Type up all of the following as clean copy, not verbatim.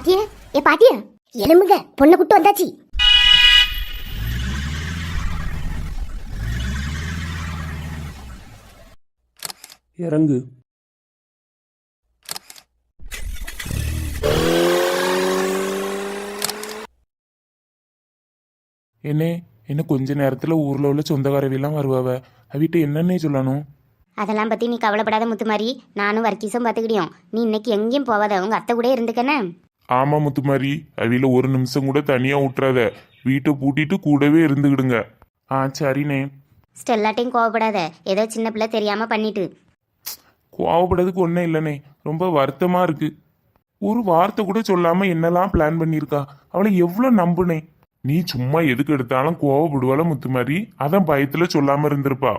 பாட்டியா பாட்டியா எலும்புங்க, பொண்ணை கூட்டு வந்தாச்சு. இறங்கு. என்ன கொஞ்ச நேரத்துல ஊர்ல உள்ள சொந்தக்காரவியெல்லாம் வருவாவ, அவிட்ட என்னன்னே சொல்லணும். அதெல்லாம் பத்தி நீ கவலைப்படாத முத்துமாரி, நானும் வர்க்கீஸும் பாத்துக்கிடியோம். நீ இன்னைக்கு எங்கேயும் போவாத, உங்க அத்தை கூட இருந்துக்கனே. ஆமா முத்துமாரி, அவில ஒரு நிமிஷம் கூட தனியா விட்டுறாத, வீட்டை பூட்டிட்டு கூடவே இருந்துக்கிடுங்க. சரிண்ணே. ஸ்டெல்லாட்டையும் கோவப்படாத, ஏதோ சின்ன பிள்ளை தெரியாம பண்ணிட்டு. கோவப்படுறதுக்கு ஒன்றும் இல்லைண்ணே, ரொம்ப வருத்தமா இருக்கு. ஒரு வார்த்தை கூட சொல்லாம என்னெல்லாம் பிளான் பண்ணியிருக்கா, அவளை எவ்வளோ நம்புனே. நீ சும்மா எதுக்கு எடுத்தாலும் கோவப்படுவாள முத்துமாரி, அதான் பயத்துல சொல்லாம இருந்திருப்பா.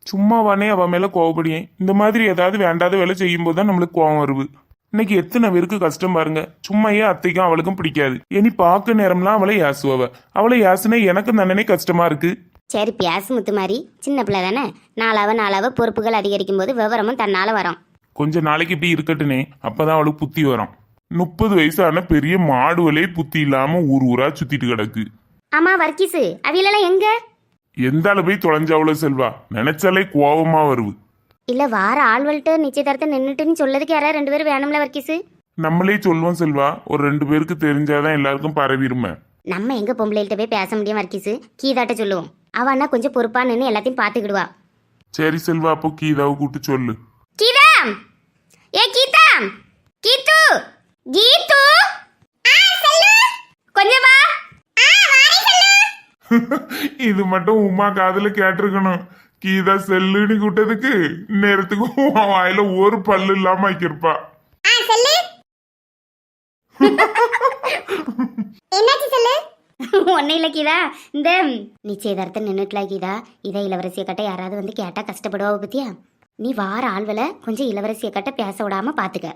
சும்மாவானே அவ மேல கோவப்படியேன். இந்த மாதிரி ஏதாவது வேண்டாத வேலை செய்யும் போதுதான் நம்மளுக்கு கோவம் வருது. இன்னைக்கு எத்தனை பேருக்கு கஷ்டம் பாருங்க. சும்மையே அத்தைக்கும் அவளுக்கும் பிடிக்காது. இனி பார்க்க நேரம்லாம் அவளை யாசுவவ. அவளை யாசுனே எனக்கு தண்டனை கஷ்டமா இருக்கு. சரி பேசு முத்துமாரி, சின்ன பிள்ளை தானே. நாளாவ பொறுப்புகள் அதிகரிக்கும் போது விவரமும் தன்னால வரும். கொஞ்ச நாளைக்கு இப்படி இருக்கட்டுனே, அப்பதான் அவளுக்கு புத்தி வரும். 30 வயசான பெரிய மாடுவலே புத்தி இல்லாம ஊர் ஊரா சுத்திட்டு கிடக்கு. ஆமா வர்க்கீஸு, அவியெல்லாம் எங்க? எந்தால போய் தொலைஞ்சாவளோ செல்வா, நினைச்சாலே கோபமா வருது. இல்ல வார ஆள்வள்கிட்ட நிச்சயதார்த்தம் நின்றுட்டுன்னு சொல்லதுக்கு யாராவது 2 பேரும் வேணும்ல வர்க்கீஸு? நம்மளே சொல்லுவோம் செல்வா, ஒரு 2 பேருக்கு தெரிஞ்சாதான் எல்லாருக்கும் பரவிருமே. நம்ம எங்க பொம்பளைகிட்ட போய் பேச முடியும் வர்க்கீஸு? கீதாட்ட சொல்லுவோம், அவனா கொஞ்சம் பொறுப்பா நின்று எல்லாத்தையும் பாத்துக்கிடுவா. சரி செல்வா, அப்போ கீதாவை கூட்டு சொல்லு. கீதா, ஏ கீதா, கீது, கீது, கொஞ்சம் வா. இது மட்டும் உமா காதுல கேட்டிருக்கணும். கீதா செல்லுன்னு கூட்டதுக்கு நேரத்துக்கு வாயில ஒரு பல்லு இல்லாம ஆக்கிருப்பா. ஒன்னும் இல்ல கீதா, இந்த நிச்சயதார்த்தம் நின்றுட்டுல கீதா, இதை இளவரசிய கட்ட யாராவது வந்து கேட்டா கஷ்டப்படுவா பத்தியா. நீ வார ஆள்வல கொஞ்சம் இளவரசிய கட்ட பேச விடாம பாத்துக்க.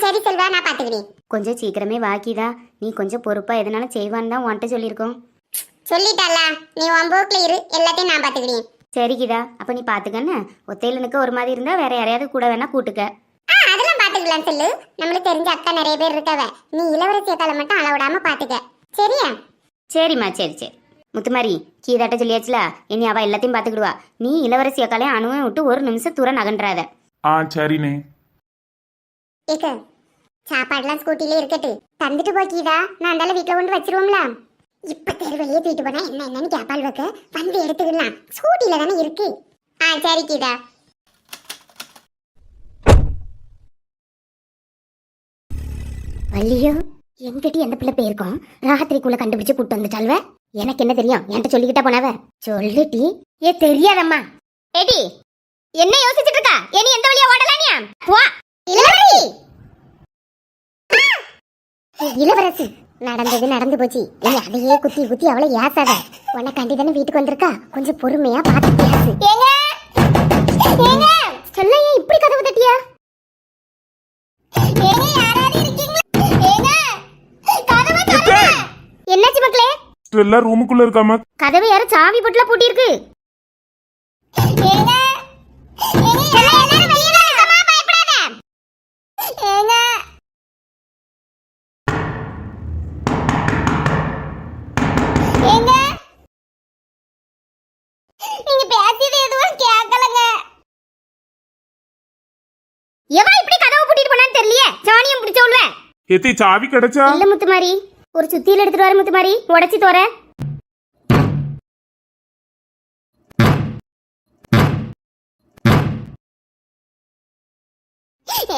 சரி செல்வா, நான் பாத்துக்கிறேன். கொஞ்சம் சீக்கிரமே வா கீதா, நீ கொஞ்சம் பொறுப்பா எதனாலும் செய்வான்னு தான் உன்கிட்ட சொல்லியிருக்கோம். சொல்லிட்டால, நீ உன் போக்குல இரு, எல்லாத்தையும் நான் பாத்துக்கிறேன். சரி கீதா, அப்ப நீ பாத்துக்கன்னு. ஒத்தையிலனுக்கு ஒரு மாதிரி இருந்தா வேற யாரையாவது கூட வேணா கூட்டுக்க. அதெல்லாம் பாத்துக்கலாம் சொல்லு, நம்மளுக்கு தெரிஞ்ச அக்கா நிறைய பேர் இருக்கவ. நீ இளவரசிய கால மட்டும் அளவிடாம பாத்துக்க, சரியா? சரிம்மா, சரி சரி. முத்துமாரி, கீதாட்ட சொல்லியாச்சுல, இனி அவ எல்லாத்தையும் பாத்துக்கிடுவா. நீ இளவரசி அக்காலையும் அணுவும் விட்டு ஒரு நிமிஷம் தூரம் நகன்றாத. சரிண்ணே. சாப்பாடுலாம் ஸ்கூட்டிலே இருக்கட்டு, தந்துட்டு போ கீதா. நான் அந்தால வீட்டுல கொண்டு வச்சிருவோம்ல. இப்ப தெருவழியே தூக்கிட்டு போனா என்னன்னு கேப்பால் வைக்க வந்து எடுத்துக்கலாம். ஸ்கூட்டில தானே இருக்கு. சரி கீதா. வள்ளியோ, எங்கிட்ட எந்த பிள்ளை போயிருக்கோம்? ராத்திரிக்குள்ள கண்டுபிடிச்சு கூட்டு வந்துட்டாள்வ. எனக்கு என்ன தெரியும்? என்கிட்ட சொல்லிக்கிட்டா போனவ. சொல்லுட்டி. தெரியாதம்மா. ஏடி, என்ன யோசிச்சுட்டு இருக்கா? இனி எந்த வழியா ஓடலானியா? வா இளவரசி. இளவரசி, நடந்தது நடந்து போச்சு. நீ அதையே குத்தி குத்தி அவளை ஏசாத. உன்னை கண்டிதானே வீட்டுக்கு வந்திருக்கா, கொஞ்சம் பொறுமையா பார்த்து பேசு. சொல்லையே இப்படி கதவு தட்டியா? என்னாச்சு மக்களே? எல்லாம் ரூமுக்குள்ள இருக்காம கதவை யாரும் சாவி போட்டுல பூட்டி இருக்கு. சாவி கிடைச்சா? இல்ல முத்துமாரி, ஒரு சுத்தியில எடுத்துட்டு வர முத்துமாரி, உடைச்சி தோற.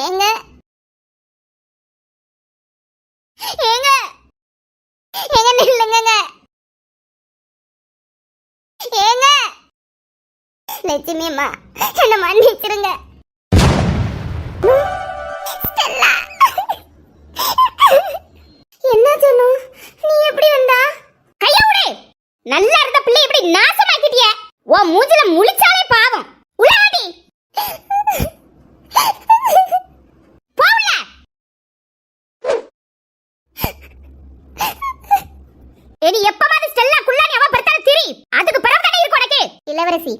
ஏங்க ஏங்க ஏங்க நில்லுங்க. ஏங்க லட்சுமி அம்மா, என்ன மன்னிச்சிருங்க. என்ன சொன்னு? நீ எப்படி வந்தா? கைய விடு. நல்லா இருந்த பிள்ளை இப்படி நாசமாக்கிட்டிய. ஓ மூஞ்சில முழிச்சாலே பாவம். உள்ளாடி. போவுல. ஏடி எப்பமாவது ஸ்டெல்லா குள்ளானி அவ பர்த்தால திரி. அதுக்கு பரவ கடை இருக்கு உனக்கு. இளவரசி,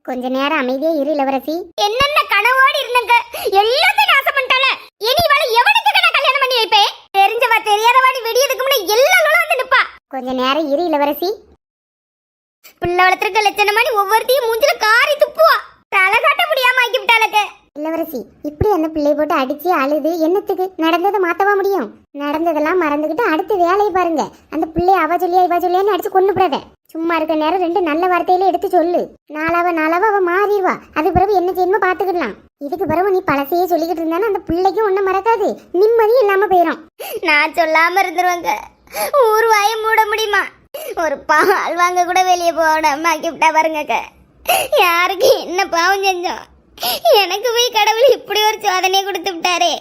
கொஞ்ச நேரம் அமைதியா இரு இளவரசி. என்னென்ன கனவோடு இருந்தங்க எல்லாத்தையும் நாசம் பண்ணிட்டால. இனி இவளை எவனுக்கு கல்யாணம் பண்ணி வைப்பே? தெரியாதவா தெரியாதவாடி வெடியதுக்கு முன்ன எல்லாரும் வந்து நிப்பா. கொஞ்ச நேரம் இரு இளவரசி. பிள்ளை வளர்த்துருக்க லட்சணமாடி ஒவ்வொருத்தையும் மூஞ்சில காரி துப்புவா. தலை காட்ட முடியாம ஆக்கி விட்டாளக்க. இளவரசி இப்படி அந்த பிள்ளைய போட்டு அடிச்சு அழுது என்னத்துக்கு? நடந்ததை மாத்தவா முடியும்? நடந்ததெல்லாம் மறந்துகிட்டு அடுத்த வேலையை பாருங்க. அந்த பிள்ளைய அவ சொல்லியான்னு அடிச்சு கொண்டு போடாத. சும்மா இருக்க நேரம் 2 நல்ல வார்த்தையில எடுத்து சொல்லு. நாளாவ அவ மாறிடுவா. அது பிறகு என்ன செய்யணுமோ பாத்துக்கிடலாம். இதுக்கு பிறகு நீ பழசையே சொல்லிக்கிட்டு இருந்தாலும் அந்த பிள்ளைக்கும் ஒன்னும் மறக்காது, நிம்மதியும் இல்லாம போயிடும். நான் சொல்லாம இருந்துருவாங்க. ஊர் வாய மூட முடியுமா? ஒரு பால் வாங்க கூட வெளியே போடாம ஆக்கிவிட்டா பாருங்க. யாருக்கு என்ன பாவம் செஞ்சோம்? எனக்கு போய் கடவுள் இப்படி ஒரு சோதனையை கொடுத்து விட்டாரே.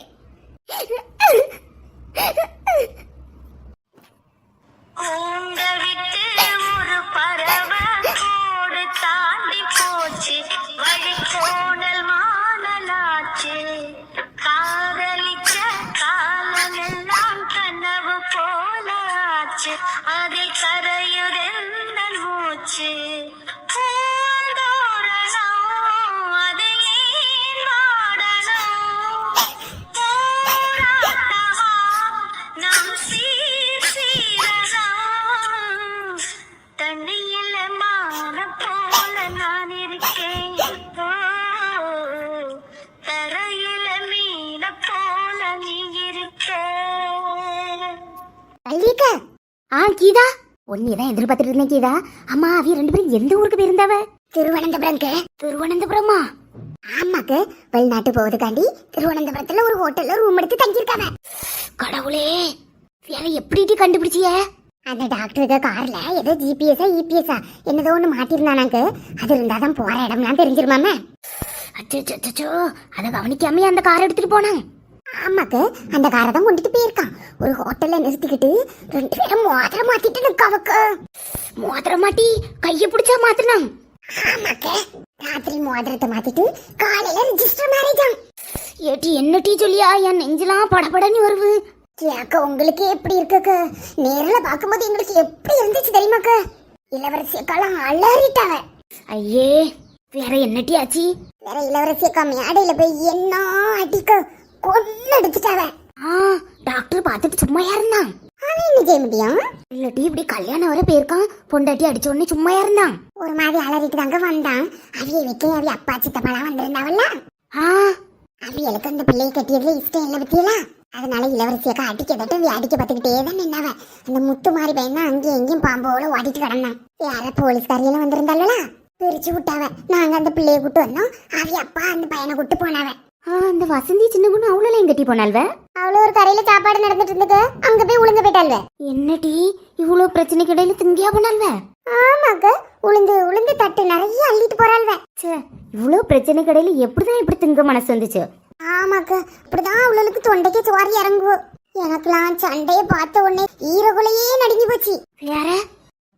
ஒரு பறவை கோடு தாண்டி போச்சு, வழிகோணல் மானலாச்சு, காதலிச்ச காலமெல்லாம் கனவு போல ஆச்சு, அதில் கரையுதெந்த மூச்சு. கீதா ஒன்னிதான் எதிர்பார்த்துட்டு இருந்தேன். கீதா அம்மா அவிய 2 பேரும் எந்த ஊருக்கு போயிருந்தாவ? திருவனந்தபுரம்க்கு. திருவனந்தபுரமா? ஆமாக்கு, வெளிநாட்டு போவதுக்காண்டி திருவனந்தபுரத்துல ஒரு ஹோட்டல்ல ரூம் எடுத்து தங்கியிருக்காவ. கடவுளே, வேற எப்படி கண்டுபிடிச்சிய? அந்த டாக்டருக்கு கார்ல ஏதோ ஜிபிஎஸ்ஆ இபிஎஸ்ஆ என்னதோ ஒண்ணு மாட்டிருந்தானாங்க. அது இருந்தாதான் போற இடம்லாம் தெரிஞ்சிருமாம. அச்சோ, அதை கவனிக்காம அந்த காரை எடுத்துட்டு போனாங்க. ஆமாக்கு, அந்த காரை தான் கொண்டுட்டு போயிருக்கான். ஒரு ஹோட்டல்ல நிறுத்திக்கிட்டு 2 பேரும் மோதிரம் மாத்திட்டு நிக்காவக்கு. மோதிரம் மாட்டி கைய பிடிச்சா மாத்தினான். ஆமாக்கு, ராத்திரி மோதிரத்தை மாத்திட்டு காலையில ரெஜிஸ்டர் மேரேஜா. ஏட்டி என்ன டீ சொல்லியா? என் நெஞ்செல்லாம் படபடன்னு வருது. கேக்க உங்களுக்கு எப்படி இருக்கு? நேர்ல பாக்கும்போது எங்களுக்கு எப்படி இருந்துச்சு தெரியுமாக்கு? இளவரசியக்காலாம் அலறிட்டாவ. ஐயே, வேற என்ன டீ ஆச்சு? வேற இளவரசியக்கா மேடையில போய் என்ன அடிக்க கொல்ல அடிச்சுட்டாவ. டாக்டர் பார்த்துட்டு சும்மாயா இருந்தான். அவன் என்ன செய்ய முடியும்? இல்லட்டி இப்படி கல்யாணம் வர போயிருக்கான், பொண்டாட்டி அடிச்ச உடனே சும்மாயா இருந்தான். ஒரு மாதிரி அலறிட்டு தாங்க வந்தான். அவிய வைக்க அவி அப்பா சித்தப்பாலாம் வந்திருந்தாவல்ல. அவியலுக்கு அந்த பிள்ளையை கட்டியதுல இஷ்டம் இல்லை பத்தியலா. அதனால இளவரசியக்கா அடிக்கதட்டு அடிக்க பார்த்துக்கிட்டே தான் நின்னாவ. அந்த முத்து மாதிரி பையன் தான் அங்கேயும் எங்கேயும் பாம்போல ஓடிட்டு கிடந்தான். யார போலீஸ்காரியெல்லாம் வந்திருந்தால பிரிச்சு விட்டாவ. நாங்க அந்த பிள்ளைய கூட்டு வந்தோம். அவி அப்பா அந்த பையனை கூட்டு போனாவ. அந்த வசந்தி சின்ன பொண்ணு அவ்வளோ கட்டி போனால்வ. அவ்வளோ ஒரு கரையில சாப்பாடு நடந்துட்டு இருந்துக்கு அங்க போய் உளுந்து போயிட்டாள்வ. என்னடி இவ்வளோ பிரச்சனைக்கு இடையில திங்கியா போனால்வ? ஆமாக்க, உளுந்து தட்டு நிறைய அள்ளிட்டு போறாள்வ. இவ்வளோ பிரச்சனைக்கு இடையில எப்படிதான் இப்படி திங்க மனசு வந்துச்சு? ஆமாக்க, அப்படிதான் அவளுக்கு தொண்டைக்கு சோறு இறங்குவோம். எனக்குலாம் சண்டையை பார்த்த உடனே ஈரகுலையே நடுங்கி போச்சு.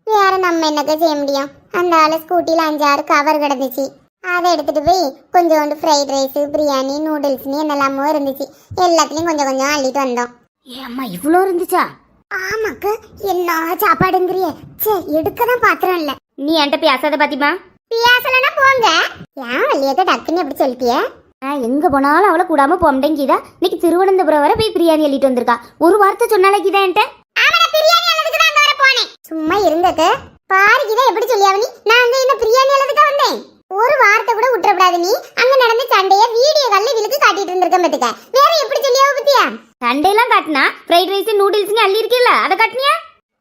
வேற நம்ம என்னக்க செய்ய முடியும்? அந்த ஆளு ஸ்கூட்டில 5-6 கவர் கிடந்துச்சு. அதை எடுத்துட்டு போய் கொஞ்சோண்டு ஃப்ரைட் ரைஸ், பிரியாணி, நூடுல்ஸ்னு என்னெல்லாமோ இருந்துச்சு. எல்லாத்துலயும் கொஞ்சம் கொஞ்சம் அள்ளிட்டு வந்தோம். ஏம்மா இவ்வளோ இருந்துச்சா? ஆமாக்கு, என்ன சாப்பாடுங்கிறிய? எடுக்கதான் பாத்திரம் இல்ல. நீ என்கிட்ட பேசாத பாத்திமா. பேசலன்னா போங்க. ஏன் வள்ளியக்க டக்குன்னு எப்படி சொல்லிட்டிய? எங்க போனாலும் அவளை கூடாம போம்டேங்கிதா. இன்னைக்கு திருவனந்தபுரம் வர போய் பிரியாணி அள்ளிட்டு வந்திருக்கா. ஒரு வார்த்தை சொன்னாலக்கிதா என்கிட்ட. சும்மா இருந்தக்க பாருக்கிதா எப்படி சொல்லியாவ? நான் அங்க என்ன பிரியாணி அல்லதுக்கா வந்தேன்? ஒரு வார்த்தை கூட விட்டுறப்படாது. நீ அங்க நடந்த சண்டைய வீடியோ கால்ல விழுக்கு காட்டிட்டு இருந்திருக்க பத்துக்க. வேற எப்படி சொல்லியாவ பத்தியா? சண்டையெல்லாம் காட்டினா ஃப்ரைட் ரைஸ் நூடுல்ஸ்னு அள்ளி இருக்கீல்ல, அதை காட்டினியா?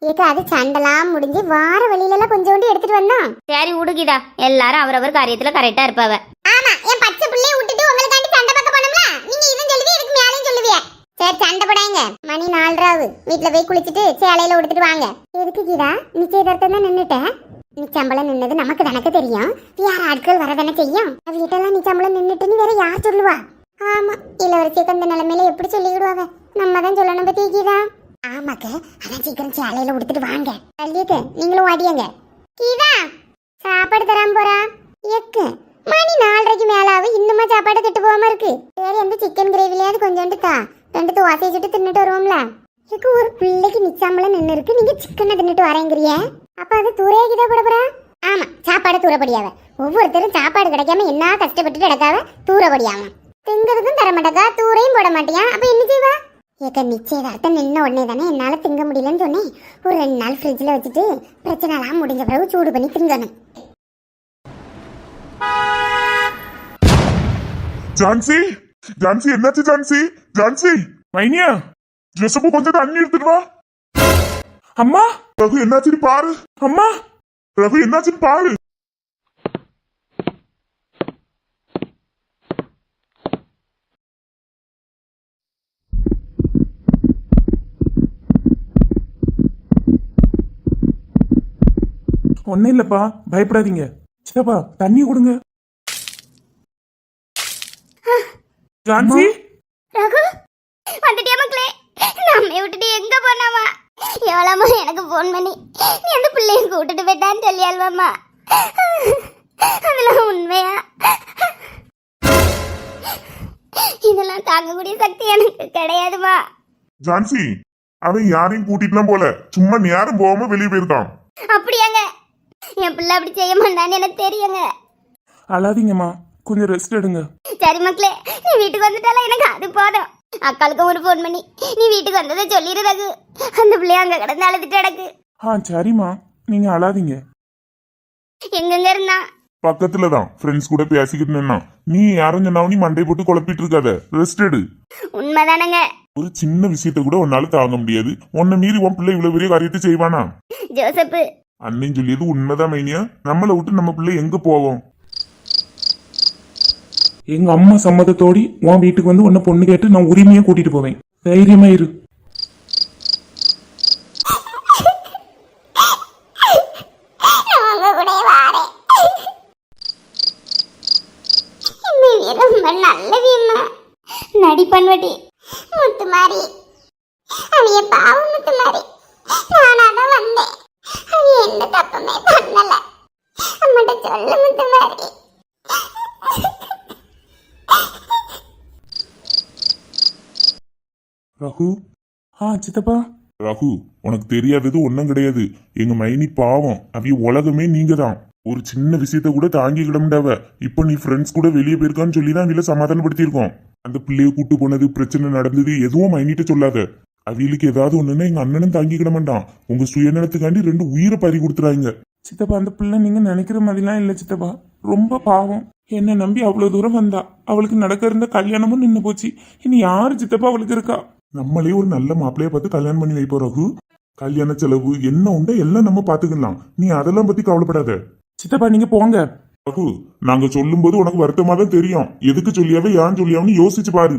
ஏக்க அது சண்டைலாம் முடிஞ்சு வார வழியில எல்லாம் கொஞ்சோண்டு எடுத்துட்டு வந்தோம். சரி விடுகிதா, எல்லாரும் அவரவர் காரியத்துல கரெக்டா இருப்பாவ. ஆமா, என் பச்சை பிள்ளைய விட்டுட்டு உங்களுக்காண்டி சண்டை பார்க்க போனோம்ல, நீங்க இவன் சொல்லுவீங்க எனக்கு மேலேயும் சொல்லுவீங்க. சரி சண்டை போடாங்க. மணி 4:30 வீட்டுல போய் குளிச்சுட்டு சேலையில உடுத்துட்டு வாங்க. எதுக்கு கீதா நிச்சயதார்த்தம் தான் நின்னுட்டேன்? நிச்சம்பளம் நின்னது நமக்கு தானக்கு தெரியும். வேற ஆட்கள் வரதானே செய்யும். அது கிட்டலாம் நிச்சம்பளம் நின்னுட்டுன்னு வேற யார் சொல்லுவா? ஆமா, இளவரசிக்கு அந்த நிலைமையில எப்படி சொல்லிவிடுவாங்க? நம்ம தான் சொல்லணும் பத்தி கீதா. ஆமாக்க, அதான் சீக்கிரம் சேலையில உடுத்துட்டு வாங்க. பள்ளியக்கு நீங்களும் வாடியங்க. கீதா சாப்பாடு தராம போறா? எக்கு மணி 4:30 மேலாவு இன்னுமா சாப்பாடு கெட்டு போகாம இருக்கு. சரி, அந்த சிக்கன் கிரேவிலையாவது கொஞ்சோண்டு தா. 2 தோசை சுட்டு தின்னுட்டு வருவோம்ல. இதுக்கு ஒரு பிள்ளைக்கு நிச்சம்பளம் நின்று இருக்கு, நீங்க சிக்கனை தின்னுட்டு வரேங்கிறிய? அப்ப அது தூரையாக்கிதான் போட போறா? ஆமா, சாப்பாடு தூரப்படியாவ. ஒவ்வொருத்தரும் சாப்பாடு கிடைக்காம என்ன கஷ்டப்பட்டுட்டு கிடக்காவ. தூரப்படியாம திங்கிறதுக்கும் தர மாட்டக்கா, தூரையும் போட மாட்டியா. அப்ப என்ன செய்வா? ஏக்க நிச்சயதார்த்தம் நின்ன உடனே தானே என்னால திங்க முடியலன்னு சொன்னேன். ஒரு 2 நாள் ஃப்ரிட்ஜில் வச்சுட்டு பிரச்சனைலாம் முடிஞ்ச பிறகு சூடு பண்ணி திங்கணும். ஜான்சி ஜான்சி என்னாச்சு ஜான்சி? ஜான்சி மைனியா ஜோசப்பு கொஞ்சம் தண்ணி எடுத்துட்டு வா. அம்மா ரகு என்னாச்சுன்னு பாரு. அம்மா ரகு என்னாச்சுன்னு பாரு. ஒன்னும் இல்லப்பா, பயப்படாதீங்க. சித்தப்பா தண்ணி கொடுங்க. ஜான்சி ரகு வந்துட்டியா மக்களே? நம்மை விட்டுட்டு எங்க போனாமா? எவ்வளோமா எனக்கு ஃபோன் பண்ணி நீ அந்த பிள்ளைய கூட்டிட்டு போயிட்டான்னு சொல்லி அல்வாமா. அதெல்லாம் உண்மையா? இதெல்லாம் தாங்கக்கூடிய சக்தி எனக்கு கிடையாதுமா. ஜான்சி அவன் யாரையும் கூட்டிட்டுலாம் போல, சும்மா நேரம் போகாம வெளியே போயிருக்கான். அப்படியாங்க? என் பிள்ளை அப்படி செய்ய மாட்டான்னு எனக்கு தெரியுங்க. அழாதீங்கம்மா, கொஞ்சம் ரெஸ்ட் எடுங்க. சரி மக்களே, நீ வீட்டுக்கு வந்துட்டால எனக்கு அது போதும். அக்காளுக்கு ஒரு ஃபோன் பண்ணி நீ வீட்டுக்கு வந்ததை சொல்லிடுறது. அந்த பிள்ளைய அங்க கிடந்து அழுதுட்டு கிடக்கு. சரிம்மா, நீங்க அழாதீங்க. எங்கெங்க இருந்தா? பக்கத்துலதான் ஃப்ரெண்ட்ஸ் கூட பேசிக்கிட்டு நின்னா. நீ யாரும் சொன்னாவும் நீ மண்டை போட்டு குழப்பிட்டு இருக்காத, ரெஸ்ட் எடு. உண்மைதானங்க. ஒரு சின்ன விஷயத்த கூட உன்னால தாங்க முடியாது, உன்னை மீறி உன் பிள்ளை இவ்வளவு பெரிய காரியத்தை செய்வானா? ஜோசப்பு அண்ணன் சொல்லியது உண்மைதான் மைனியா. நம்மளை விட்டு நம்ம பிள்ளை எங்க போவோம்? எங்க அம்மா சம்மதத்தோடி உன் வீட்டுக்கு வந்து உன்னை பொண்ணு கேட்டு நான் உரிமையா கூட்டிட்டு போவேன். தைரியமா இரு. ரொம்ப நல்லவியம்மா. நடிப்பன்வடி முத்துமாரி, அவைய பாவம் முத்துமாரி. நானாதான் வந்தேன், அவ எந்த தப்புமே பண்ணல. அம்மாட்ட சொல்ல முத்துமாரி. ரகு சித்தப்பா. ரகு உனக்கு தெரியாதது ஒன்னும் கிடையாது. எங்க மைனி பாவம், அவிய உலகமே நீங்க தான். ஒரு சின்ன விஷயத்த கூட தாங்கிக்கிட முடியாவ. இப்ப நீ ஃப்ரெண்ட்ஸ் கூட வெளியே போயிருக்கான்னு சொல்லிதான் அவில சமாதானப்படுத்திருக்கோம். அந்த பிள்ளைய கூட்டு போனது, பிரச்சனை நடந்தது எதுவும் மைனிட்ட சொல்லாத. அவியலுக்கு ஏதாவது ஒண்ணுன்னா எங்க அண்ணனும் தாங்கிக்கிட மாட்டான். உங்க சுயநலத்துக்காண்டி 2 உயிரை பறி கொடுத்துறாங்க. சித்தப்பா அந்த பிள்ளை நீங்க நினைக்கிற மாதிரிலாம் இல்ல சித்தப்பா, ரொம்ப பாவம். என்ன நம்பி அவ்வளவு தூரம் வந்தா. அவளுக்கு நடக்க இருந்த கல்யாணமும் நின்னு போச்சு. இனி யாரு சித்தப்பா அவளுக்கு இருக்கா? நம்மளே ஒரு நல்ல மாப்பிள்ளைய பார்த்து கல்யாணம் பண்ணி வைப்போம் ரகு. கல்யாண செலவு என்ன உண்டோ எல்லாம் நம்ம பாத்துக்கலாம். நீ அதெல்லாம் பத்தி கவலைப்படாத. சித்தப்பா நீங்க போங்க. ரகு நாங்க சொல்லும் போது உனக்கு வருத்தமா தான் தெரியும். எதுக்கு சொல்லியாவே ஏன் சொல்லியாவன்னு யோசிச்சு பாரு.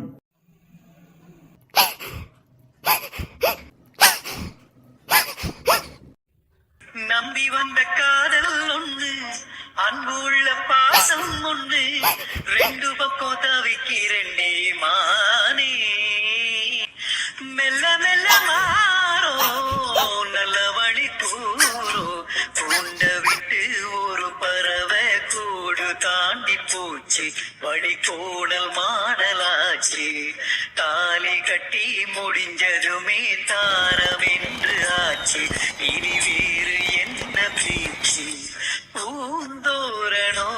நம்பி வந்த காதல் ஒன்று, அன்பு உள்ள பாசம் ஒன்று, 2 பக்கம் தவிக்கிறேன்டே மானே. மெல்ல மெல்ல மாறோ நல்ல வழி கூறோ, கூண்ட விட்டு ஒரு பறவை கூடு தாண்டி போச்சு, வழி கோடல் மாடலாச்சு. தாலி கட்டி முடிஞ்சதுமே தாரவென்று ஆச்சு, இனி வேறு என்ன பேச்சு? பூந்தோரணோ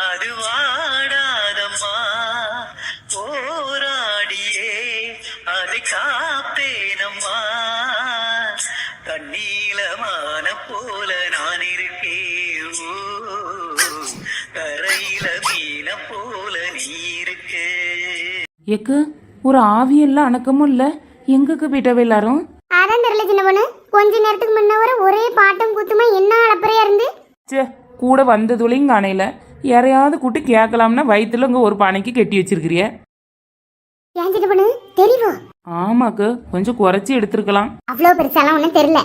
அது வாடாதம்மா, போராடியே அதை காப்பேனம்மா. தண்ணீலமான போல நான் இருக்கேன், கரையில மீன போல நீ இருக்கே. எக்கு ஒரு ஆவியெல்லாம் அணக்கமும் இல்ல. எங்கக்கு போயிட்டவ எல்லாரும்? அதான் தெரியல சின்ன பொண்ணு. கொஞ்ச நேரத்துக்கு முன்ன வர ஒரே பாட்டம் கூத்துமா என்ன அளப்பறையா இருந்து. சே கூட வந்ததுலையும் காணையில. யாரையாவது கூட்டு கேட்கலாம்னா வயிற்றுல இங்க ஒரு பானைக்கு கட்டி வச்சிருக்கிறிய. ஏன் சின்ன பொண்ணு தெரியுமா? ஆமாக்கு கொஞ்சம் குறைச்சி எடுத்திருக்கலாம். அவ்வளவு பெருசாலாம் ஒன்னும் தெரியல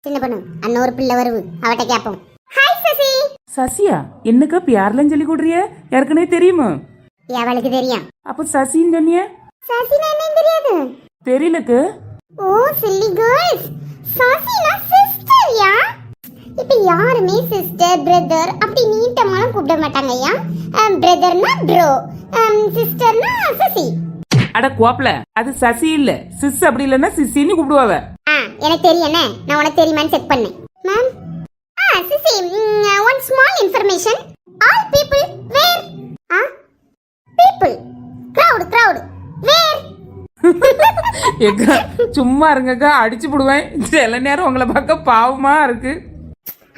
சின்ன பொண்ணு. அண்ணன் ஒரு பிள்ளை வருவு, அவட்ட கேப்போம். ஹாய் சசி. சசியா என்னக்கா பேர்லாம் சொல்லி கொடுறிய? ஏற்கனவே தெரியுமா? அவளுக்கு தெரியும். அப்ப சசின்னு சொன்னிய? சசினா என்னன்னு தெரியாது? தெரியலக்கு. ஓ சில்லி கேர்ள்ஸ், சசினா சிஸ்டர்யா. இப்ப யாருமே சிஸ்டர் பிரதர் அப்படி நீட்டமாலாம் கூப்பிட மாட்டாங்க ஐயா. பிரதர்னா ப்ரோ, சிஸ்டர்னா சசி. அட கோப்பல, அது சசி இல்ல சிஸ். அப்படி இல்லன்னா சிசின்னு கூப்பிடுவாவ. எனக்கு தெரியும். நான் உனக்கு தெரியுமான்னு செக் பண்ணேன். Ma'am CC, one small information. All people were? People crowd வேர்? ஏக்கா சும்மா இருங்கக்கா, அடிச்சு போடுவேன். சில நேரம் உங்களை பார்க்க பாவமா இருக்கு.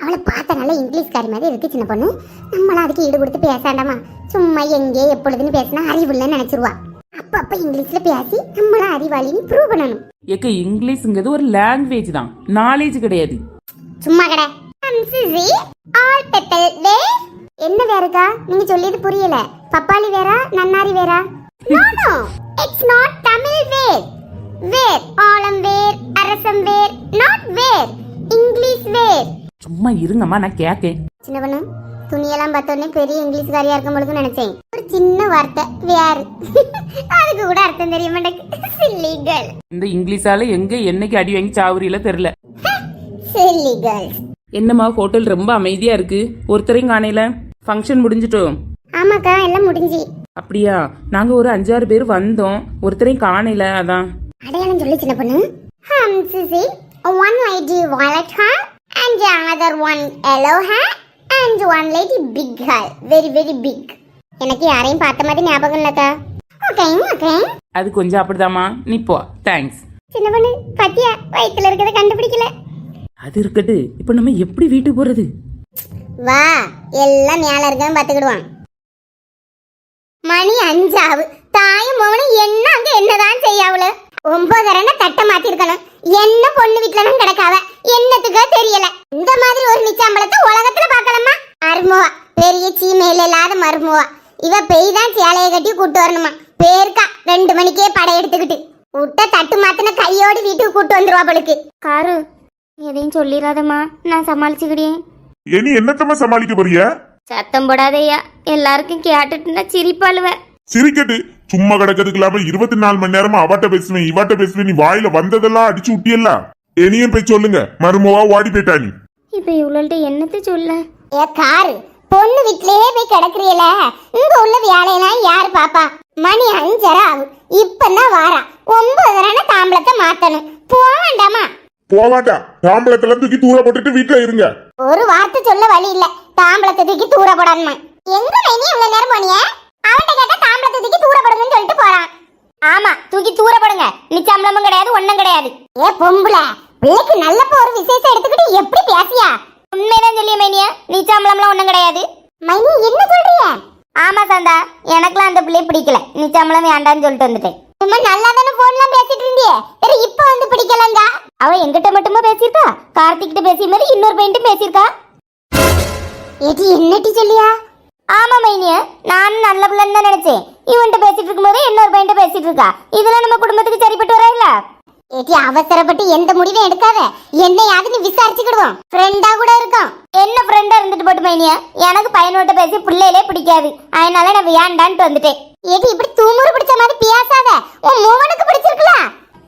அவளை பார்த்த நல்ல இங்கிலீஷ்காரி மாதிரி இருக்கு சின்ன பொண்ணு. நம்மளாம் அதுக்கு ஈடு கொடுத்து பேசாண்டாமா. சும்மா எங்கே எப்பொழுதுன்னு பேசினா அறிவுள்ளன்னு நினைச்சிருவா. அப்ப இங்கிலீஷ்ல பேசி நம்மள அறிவாளின்னு ப்ரூவ் பண்ணணும். ஏக்கா இங்கிலீஷ்ங்கிறது ஒரு லாங்குவேஜ் தான், நாலேஜ் கிடையாது. சும்மா கடை. ஆல் பெப்பல் வே. என்ன வேறக்கா நீங்க சொல்லியது புரியல. பப்பாளி வேறா நன்னாரி வேறா? No no, it's not Tamil வேர். வேர் ஆலம் வேர் அரசம் வேர், நாட் வேர், இங்கிலீஷ் வேர். சும்மா இருங்கம்மா, நான் கேக்கேன். சின்ன பொண்ணு, துணியெல்லாம் பார்த்தோன்னே பெரிய இங்கிலீஷ்காரியா இருக்கும் பொழுது நினைச்சேன். ஒரு சின்ன வார்த்தை வேறு, அதுக்கு கூட அர்த்தம் தெரிய மாட்டேங்குது. Chilli girl. இந்த இங்கிலீஷால எங்க என்னைக்கு அடி வாங்கி சாவரியில தெரியல. Chilli girl. என்னம்மா ஹோட்டல் ரொம்ப அமைதியா இருக்கு, ஒருத்தரையும் காணையில. ஃபங்க்ஷன் முடிஞ்சிட்டோம்? ஆமாக்கா எல்லாம் முடிஞ்சு. அப்படியா? நாங்க ஒரு 5-6 பேர் வந்தோம், ஒருத்தரையும் காணையில, அதான். அடையாளம் சொல்லி சின்ன பொண்ணு. Sissy, one lady violet hair and another one yellow hair and one lady big hair, very very big. எனக்கு யாரையும் பார்த்த மாதிரி ஞாபகம் இல்லக்கா. Okay okay. அது கொஞ்சம் அப்படிதாம்மா, நீ போ. தேங்க்ஸ். சின்ன பொண்ணு பத்தியா வயித்துல இருக்கிறத கண்டுபிடிக்கல. அது இருக்கட்டு, இப்ப நம்ம எப்படி வீட்டுக்கு போறது? வா, எல்லாம் மேல இருக்கன்னு பாத்துக்கிடுவான். மணி 5 ஆகு. தாயும் மகனும் என்ன அங்க என்னதான் செய்யாவுல? 9:30 தட்டை மாத்திருக்கணும். என்ன பொண்ணு வீட்டுல தான் கிடக்காவ, என்னத்துக்கோ தெரியல. இந்த மாதிரி ஒரு நிச்சாம்பளத்தை உலகத்துல பாக்கலாமா? மருமவா, பெரிய சீமையில இல்லாத மருமவா. இவ பெய் தான் சேலையை கட்டி கூட்டு வரணுமா? பேருக்கா 2 மணிக்கே படை எடுத்துக்கிட்டு விட்ட தட்டு மாத்தின கையோடு வீட்டுக்கு கூட்டு வந்துருவா பொழுக்கு. காரு எதையும் சொல்லிடாதம்மா, நான் சமாளிச்சுக்கிட்டேன். இனி என்னத்தம்மா சமாளிக்க போறிய? சத்தம் போடாதையா, எல்லாருக்கும் கேட்டுட்டுனா சிரிப்பாளுவேன். சிரிக்கட்டு, சும்மா கிடக்கிறதுக்கு இல்லாம 24 மணி நேரமா அவாட்ட பேசுவேன் இவாட்ட பேசுவேன். நீ வாயில வந்ததெல்லாம் அடிச்சு விட்டியல்ல, இனியும் போய் சொல்லுங்க. மருமவா ஓடி போயிட்டா நீ. இப்ப இவ்வளோட்ட என்னத்த சொல்ல? ஏ காரு, பொண்ணு வீட்லயே போய் கிடக்குறீல, இங்க உள்ள வேலையெல்லாம் யாரு பாப்பா? மணி 5:30 ஆகும். இப்பதான் வாரா. 9:30 தாம்பளத்தை மாத்தணும். போக வேண்டாமா? போவாட்டா, தாம்பளத்துல தூக்கி தூர போட்டுட்டு வீட்டுல இருங்க. ஒரு வார்த்தை சொல்ல வழி இல்ல. தாம்பளத்தை தூக்கி தூர போடணுமா? எங்க மைனி இவ்வளவு நேரம் போனிய? அவன்கிட்ட கேட்டா தாம்பளத்தை தூக்கி தூர போடுங்கன்னு சொல்லிட்டு போறான். ஆமா, தூக்கி தூர போடுங்க. நிச்சயமும் கிடையாது, ஒண்ணும் கிடையாது. ஏ பொம்புல, பிள்ளைக்கு நல்ல ஒரு விசேஷம் எடுத்துக்கிட்டு எப்படி பேசியா? உண்மைதான் சொல்லிய மைனியா, நிச்சயமும் ஒண்ணும் கிடையாது. மைனி என்ன சொல்றீங்க? ஆமா சாந்தா, எனக்குலாம் அந்த பிள்ளைய பிடிக்கல. நிச்சயமும் வேண்டான்னு சொல்லிட்டு வந்துட்டேன். சும்மா நல்லா தானே போன்லாம் பேசிட்டு இருந்தியே, வேற இப்ப வந்து பிடிக்கலங்கா? அவ எங்கிட்ட மட்டுமா பேசியிருக்கா? கார்த்திக் கிட்ட பேசிய மாதிரி இன்னொரு பையன்ட்டு பேசியிருக்கா. ஏடி என்னடி சொல்லியா? ஆமா மைனியா, நானும் நல்ல பிள்ளைன்னு தான் நினைச்சேன். இவன்ட்ட பேசிட்டு இருக்கும்போது இன்னொரு பையன்ட்ட பேசிட்டு இருக்கா. இதெல்லாம் நம்ம குடும்பத்துக்கு சரிப்பட்டு வராயில்ல. ஏடி அவசரப்பட்டு எந்த முடிவும் எடுக்காத. என்னையாவது நீ விசாரிச்சுக்கிடுவோம். ஃப்ரெண்டா கூட இருக்கும். என்ன ஃப்ரெண்டா இருந்துட்டு போட்டு மைனியா, எனக்கு பையனோட்ட பேசி பிள்ளையிலே பிடிக்காது. அதனால நான் வேண்டான்ட்டு வந்துட்டேன். ஏடி இப்படி தூமுறு பிடிச்ச மாதிரி பேசாத. உன் மூவனுக்கு பிடிச்சிருக்கல.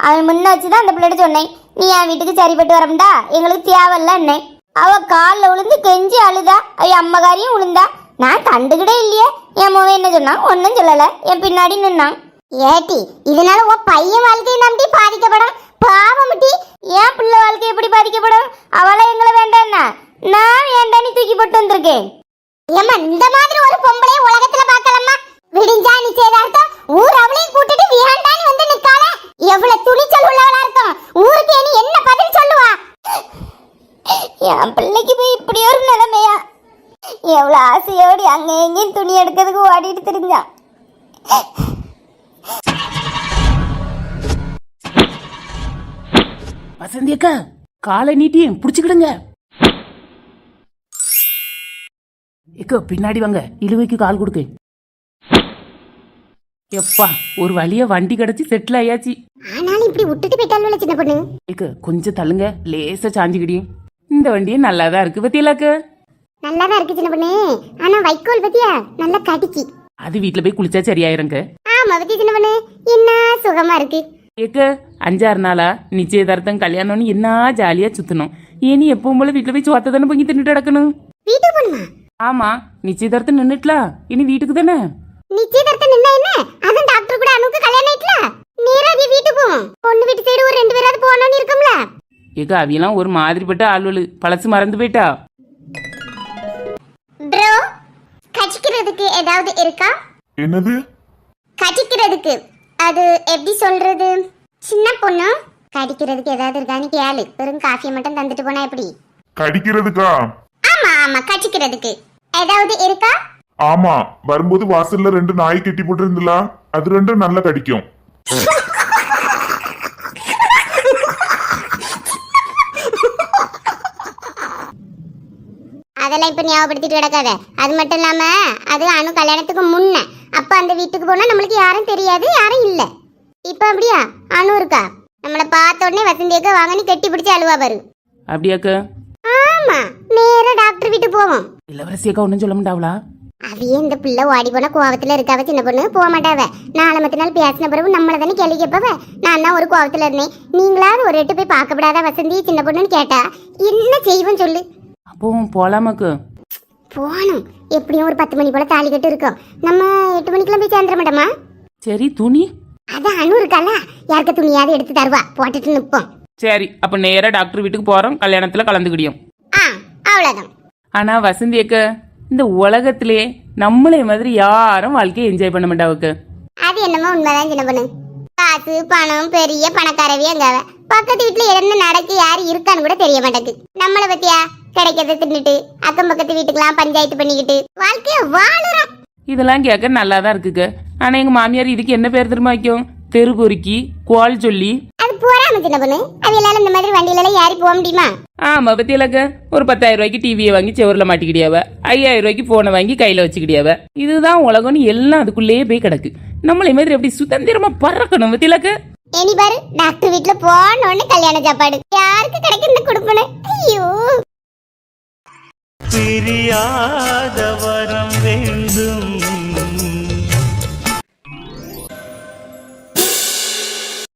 அவன் முன்ன வச்சுதான் அந்த பிள்ளைகிட்ட சொன்னேன், நீ என் வீட்டுக்கு சரிப்பட்டு வரமுண்டா, எங்களுக்கு தேவையில்ல என்ன. அவ காலில் விழுந்து கெஞ்சி அழுதா. அவ அம்மகாரியும் விழுந்தா. நான் கண்டுகிட்டே இல்லையே. என் மூவன் என்ன சொன்னான்? ஒன்னும் சொல்லல. என் பின்னாடி நின்னான். ஏட்டி இதனால உன் பையன் வாழ்க்கையை நம்பி பாதிக்கப்படும். பாவமுட்டி, என் பிள்ளை வாழ்க்கை எப்படி பாதிக்கப்படும்? அவளை எங்களை வேண்டான்னா நான் வேண்டான்னு தூக்கி போட்டு வந்திருக்கேன். ஏம்மா, இந்த மாதிரி ஒரு பொம்பளைய உலகத்துல பார்க்கலாமா? விடிஞ்சா நிச்சயதார்த்தம், ஊர் அவளையும் கூட்டிட்டு வேண்டான்னு வந்து நிக்கால. எவ்வளவு துணிச்சல் உள்ளவளா இருக்கும். ஊருக்கு இனி என்ன பதில் சொல்லுவா? என் பிள்ளைக்கு போய் இப்படி ஒரு நிலைமையா? எவ்வளவு ஆசையோடு அங்க எங்கேயும் துணி எடுக்கிறதுக்கு ஓடிட்டு தெரிஞ்சான். வசந்தி அக்கா, காலை நீட்டி புடிச்சுக்கிடுங்க. ஏக்கா பின்னாடி வாங்க, இழுவைக்கு கால் கொடுக்க. எப்பா, ஒரு வழியா வண்டி கிடைச்சி செட்டில் ஆயாச்சு. ஆனாலும் இப்படி விட்டுட்டு போயிட்டாலும் சின்ன பொண்ணு. ஏக்கா கொஞ்சம் தள்ளுங்க, லேசா சாஞ்சுக்கிடியும். இந்த வண்டியே நல்லாதான் இருக்கு பத்தியலாக்க. நல்லாதான் இருக்கு சின்ன பொண்ணு. ஆனா வைக்கோல் பத்தியா நல்லா கடிக்கி. அது வீட்டுல போய் குளிச்சா சரியாயிருங்க. ஆமா பத்தி சின்ன பொண்ணு, என்ன சுகமா இருக்கு. ஏக்க 5-6 நாளா நிச்சயதார்த்தம் கல்யாணம்னு என்ன ஜாலியா சுத்தணும். ஏனி எப்பவும் போல வீட்டுல போய் சோத்த தானே பொங்கி தின்னுட்டு கிடக்கணும். வீட்டுக்கு போணுமா? ஆமா, நிச்சயதார்த்தம் நின்னுட்டலாம், இனி வீட்டுக்கு தானே. நிச்சயதார்த்தம் நின்னா என்ன? அதான் டாக்டர் கூட அனுக்கு கல்யாணம் ஆயிட்டல. நேராதி வீட்டுக்கு போவோம். பொண்ணு வீட்டு சைடு ஒரு 2 பேராவது போகணும்னு இருக்கும்ல. ஏக்க அவியெல்லாம் ஒரு மாதிரிப்பட்ட ஆள்வலு, பழசு மறந்து போயிட்டா. ப்ரோ, கடிக்கிறதுக்கு ஏதாவது இருக்கா? என்னது கடிக்கிறதுக்கு அது எப்படி சொல்றது? சின்ன பொண்ணு கடிக்கிறதுக்கு ஏதாவது இருக்கான்னு கேளு. வெறும் காஃபியை மட்டும் தந்துட்டு போனா எப்படி? கடிக்கிறதுக்கா? ஆமா ஆமா, கடிக்கிறதுக்கு ஏதாவது இருக்கா? ஆமா, வரும்போது வாசல்ல 2 நாய் கட்டி போட்டு இருந்துல, அது 2 நல்லா கடிக்கும். அதெல்லாம் இப்ப ஞாபகப்படுத்திட்டு கிடக்காத. அது மட்டும் இல்லாம அது அணு கல்யாணத்துக்கு முன்ன. அப்ப அந்த வீட்டுக்கு போனா நம்மளுக்கு யாரும் தெரியாது, யாரும் இல்ல. இப்ப அப்படியா? அணு இருக்கா? நம்மள பார்த்த உடனே வசந்தியக்க வாங்க நீ கட்டி பிடிச்சு அழுவா பாரு. அப்படியாக்க? ஆமா, நேரா டாக்டர் வீட்டு போவோம். இளவரசியக்கா ஒன்றும் சொல்ல மாட்டாவளா? அவையே இந்த பிள்ளை ஓடி போன கோவத்துல இருக்காவ. சின்ன பொண்ணு போக மாட்டாவ. 4 நாள் பேசின பிறகு நம்மள தானே கேள்வி கேட்பவ. நான் தான் ஒரு கோவத்துல இருந்தேன். நீங்களாவது ஒரு எட்டு போய் பார்க்கப்படாதா வசந்தி சின்ன பொண்ணுன்னு கேட்டா என்ன செய்வோம் சொல்லு. அப்போ போலாமாக்கு? போகணும். எப்படியும் ஒரு 10 மணி போல தாலி கட்டு இருக்கும். நம்ம 8 மணிக்கெல்லாம் போய் சேர்ந்துட மாட்டோமா? சரி, துணி? அதான் அணு இருக்கால, யாருக்கு துணியாவது எடுத்து தருவா, போட்டுட்டு நிப்போம். சரி, அப்ப நேரா டாக்டர் வீட்டுக்கு போறோம், கல்யாணத்துல கலந்துக்கிடியோம். அவ்வளவுதான். ஆனா வசந்தி அக்க, இந்த உலகத்திலே நம்மளே மாதிரி யாரும் வாழ்க்கையை என்ஜாய் பண்ண மாட்டாவுக்கு. அது என்னமோ உண்மைதான் சின்ன பொண்ணு. காசு பணம் பெரிய பணக்காரவே அங்காவ. பக்கத்து வீட்டுல என்ன நடக்கு யாரு இருக்கான்னு கூட தெரிய மாட்டேங்குது. நம்மளை பத்தியா கிடைக்கிறத தின்னுட்டு அக்கம் பக்கத்து வீட்டுக்கெல்லாம் பஞ்சாயத்து பண்ணிக்கிட்டு வாழ்க்கைய வாழுறோம். இதெல்லாம் கேட்க நல்லா தான் இருக்குங்க. ஆனா எங்க மாமியார் இதுக்கு என்ன பேர் தெரியுமா வைக்கும்? தெரு பொறுக்கி, கோல் சொல்லி. அது போறாம சின்ன பொண்ணு. அவையெல்லாம் இந்த மாதிரி வண்டியில எல்லாம் ஏறி போக முடியுமா? ஆமா பத்தியலக்க, ஒரு 10,000 ரூபாய்க்கு டிவியை வாங்கி செவரில் மாட்டிக்கிடியாவ, 5,000 ரூபாய்க்கு போனை வாங்கி கையில வச்சுக்கிடியாவ. இதுதான் உலகம்னு எல்லாம் அதுக்குள்ளேயே போய் கிடக்கு. நம்மளை மாதிரி எப்படி சுதந்திரமா பறக்கணும் பத்தியலக்க. இனி பாரு, டாக்டர் வீட்டுல போனோன்னு கல்யாண சாப்பாடு யாருக்கு கிடைக்கும் இந்த குடும்பம்? ஐயோ, பிரியாத வரம் வேண்டும்